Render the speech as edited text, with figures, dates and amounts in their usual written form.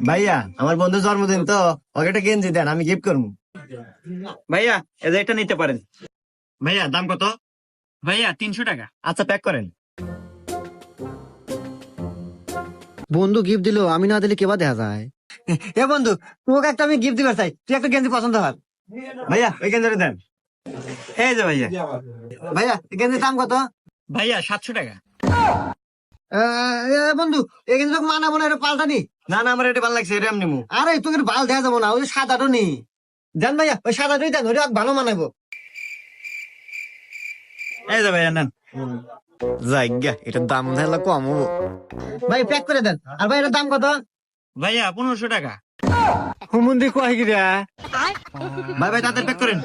ভাইয়া আমার বন্ধুর জন্মদিন তো, ওকে একটা গেঞ্জি দেন, আমি গিফট করবো। ভাইয়া এই যে এটা নিতে পারেন। ভাইয়া দাম কত? ভাইয়া 300 টাকা। আচ্ছা প্যাক করেন। বন্ধু গিফট দিলো, আমি না দিলে কেবা দেখা যায়। এ বন্ধু, তোকে একটা আমি গিফট দিবার চাই, তুই একটা গেঞ্জি পছন্দ হয়। ভাইয়া ওই গেঞ্জিটা দেন। এই যে ভাইয়া। ভাইয়া এই গেঞ্জির দাম কত? ভাইয়া 700 টাকা। বন্ধু এই গেঞ্জি তোকে মানাবো না, এটা পাল্টা নি। না না, আমার এটা ভালো লাগছে, এটা আমি নিবো। আরে তোকে বাল দেওয়া যাবো না, ওই সাদাটো নি। জান ভাইয়া ওই সাদাটোই দেন, ওটা ভালো মানাবো। এই যে ভাইয়া নেন। জায়গা এটার দাম তাহলে কম হবো। ভাই প্যাক করে দেন। আর ভাই এটার দাম কত? ভাইয়া 1500 টাকা। হুমুন্দি কয় গিরা। ভাই ভাই তাড়াতাড়ি প্যাক করেন।